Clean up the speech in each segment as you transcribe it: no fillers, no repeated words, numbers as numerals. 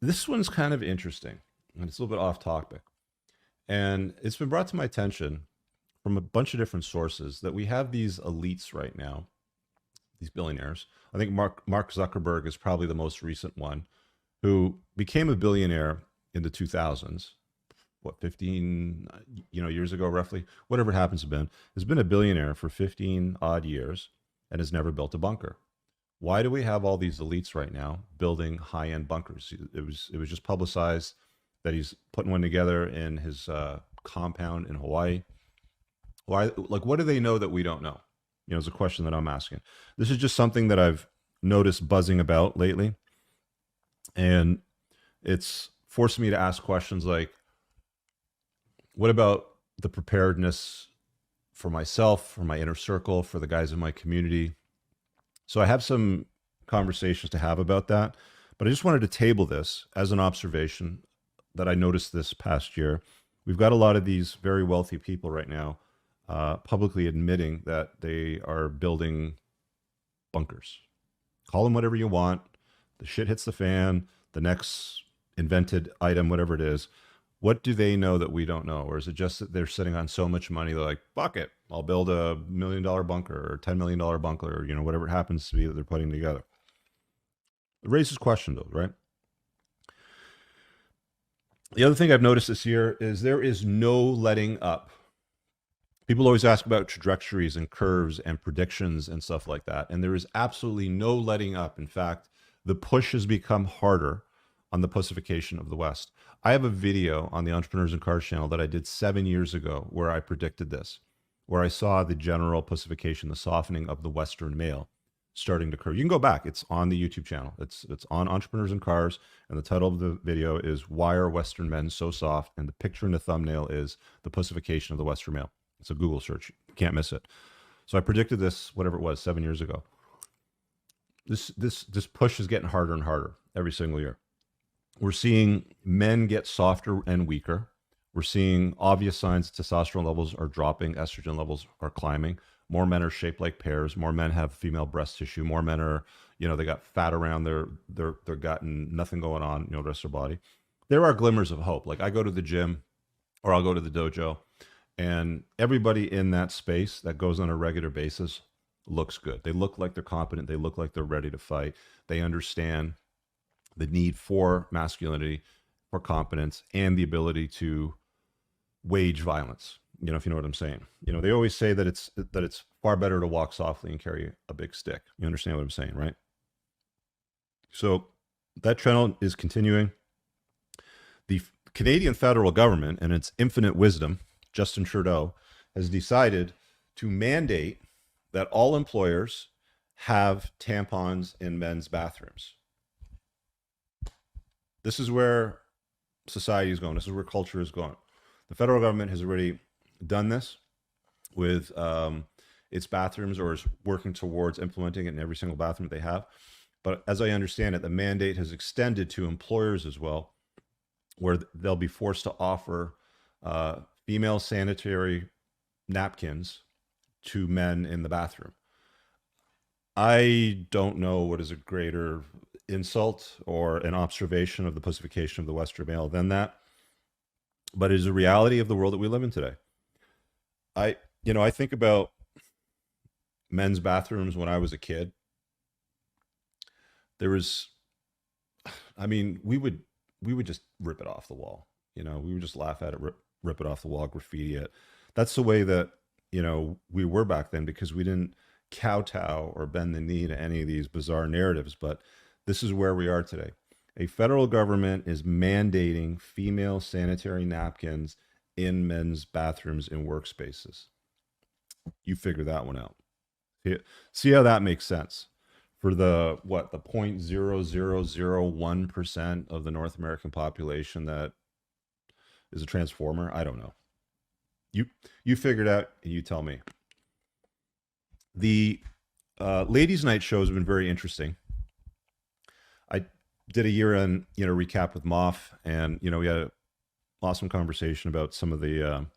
This one's kind of interesting, and it's a little bit off topic. And it's been brought to my attention from a bunch of different sources that we have these elites right now, these billionaires. I think Mark Zuckerberg is probably the most recent one, who became a billionaire in the 2000s. What, 15 years ago, roughly, whatever it happens to have been, has been a billionaire for 15 odd years and has never built a bunker. Why do we have all these elites right now building high-end bunkers? It was just publicized that he's putting one together in his compound in Hawaii. Why? Like, what do they know that we don't know? Is a question that I'm asking. This is just something that I've noticed buzzing about lately, and it's forced me to ask questions like, what about the preparedness for myself, for my inner circle, for the guys in my community? So I have some conversations to have about that, but I just wanted to table this as an observation that I noticed this past year. We've got a lot of these very wealthy people right now publicly admitting that they are building bunkers. Call them whatever you want. The shit hits the fan. The next invented item, whatever it is, what do they know that we don't know? Or is it just that they're sitting on so much money, they're like, fuck it, I'll build $1 million bunker or $10 million bunker, or whatever it happens to be that they're putting together. It raises questions, though, right? The other thing I've noticed this year is there is no letting up. People always ask about trajectories and curves and predictions and stuff like that. And there is absolutely no letting up. In fact, the push has become harder on the pussification of the West. I have a video on the Entrepreneurs and Cars channel that I did 7 years ago where I predicted this, where I saw the general pussification, the softening of the Western male starting to occur. You can go back. It's on the YouTube channel. It's on Entrepreneurs and Cars, and the title of the video is "Why Are Western Men So Soft?" And the picture in the thumbnail is the pussification of the Western male. It's a Google search. You can't miss it. So I predicted this, whatever it was, 7 years ago. This push is getting harder and harder every single year. We're seeing men get softer and weaker. We're seeing obvious signs that testosterone levels are dropping, estrogen levels are climbing. More men are shaped like pears. More men have female breast tissue. More men are, they got fat around their gut and nothing going on, the rest of their body. There are glimmers of hope. Like I go to the gym or I'll go to the dojo, and everybody in that space that goes on a regular basis looks good. They look like they're competent. They look like they're ready to fight. They understand the need for masculinity, for competence, and the ability to wage violence. If you know what I'm saying. They always say that it's far better to walk softly and carry a big stick. You understand what I'm saying, right? So that trend is continuing. The Canadian federal government, and its infinite wisdom, Justin Trudeau, has decided to mandate that all employers have tampons in men's bathrooms. This is where society is going. This is where culture is going. The federal government has already done this with its bathrooms, or is working towards implementing it in every single bathroom that they have. But as I understand it, the mandate has extended to employers as well, where they'll be forced to offer female sanitary napkins to men in the bathroom. I don't know what is a greater insult or an observation of the pussification of the Western male than that, but it is a reality of the world that we live in today. I think about men's bathrooms when I was a kid. There was, we would just rip it off the wall. We would just laugh at it, rip it off the wall, graffiti it. That's the way that we were back then, because we didn't kowtow or bend the knee to any of these bizarre narratives. But this is where we are today. A federal government is mandating female sanitary napkins in men's bathrooms in workspaces. You figure that one out. See how that makes sense for the 0.0001% of the North American population that is a transformer? I don't know. You figured out, and you tell me. The ladies' night show has been very interesting. I did a year-end recap with Moff, and we had an awesome conversation about some of the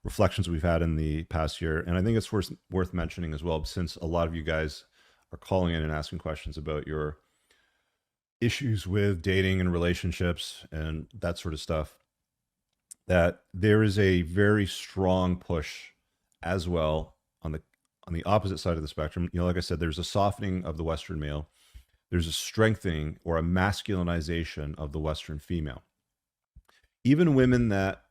reflections we've had in the past year. And I think it's worth mentioning as well, since a lot of you guys are calling in and asking questions about your issues with dating and relationships and that sort of stuff, that there is a very strong push as well on the opposite side of the spectrum. You know, like I said, there's a softening of the Western male. There's a strengthening or a masculinization of the Western female. Even women that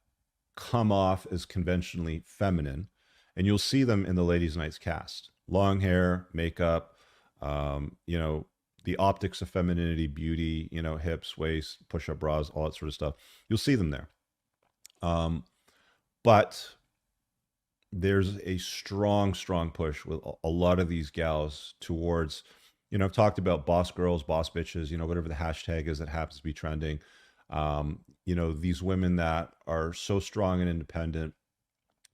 come off as conventionally feminine, and you'll see them in the ladies' nights cast. Long hair, makeup, you know, the optics of femininity, beauty, you know, hips, waist, push-up bras, all that sort of stuff. You'll see them there. But there's a strong push with a lot of these gals towards, you know, I've talked about boss girls, boss bitches, you know, whatever the hashtag is that happens to be trending. You know, these women that are so strong and independent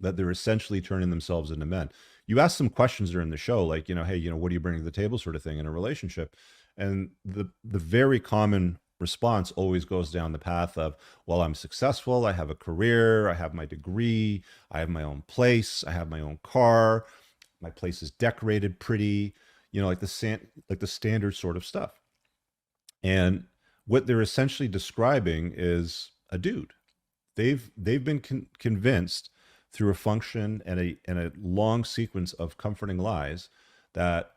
that they're essentially turning themselves into men. You ask some questions during the show, like, you know, hey, you know, what do you bring to the table, sort of thing, in a relationship, and the very common response always goes down the path of, well, I'm successful, I have a career, I have my degree, I have my own place, I have my own car, my place is decorated pretty, you know, like the standard sort of stuff. And what they're essentially describing is a dude. They've been convinced through a function and a long sequence of comforting lies that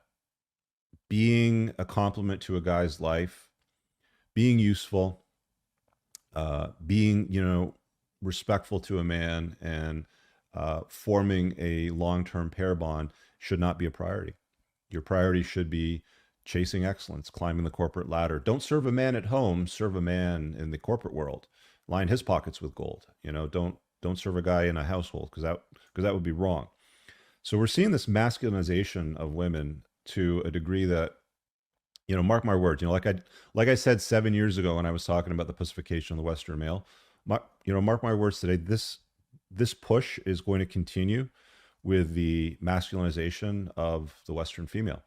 being a complement to a guy's life, being useful, being, you know, respectful to a man, and forming a long-term pair bond should not be a priority. Your priority should be chasing excellence, climbing the corporate ladder. Don't serve a man at home, serve a man in the corporate world. Line his pockets with gold. You know, don't serve a guy in a household, because that would be wrong. So we're seeing this masculinization of women to a degree that, you know, mark my words, you know, like I said 7 years ago when I was talking about the pussification of the Western male, you know, mark my words today, this push is going to continue with the masculinization of the Western female.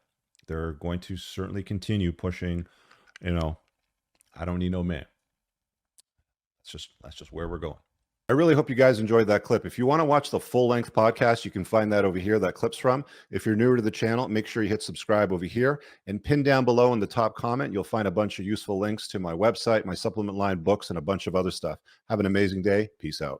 They're going to certainly continue pushing, you know, I don't need no man. That's just where we're going. I really hope you guys enjoyed that clip. If you want to watch the full-length podcast, you can find that over here, that clip's from. If you're newer to the channel, make sure you hit subscribe over here, and pin down below in the top comment, you'll find a bunch of useful links to my website, my supplement line, books, and a bunch of other stuff. Have an amazing day. Peace out.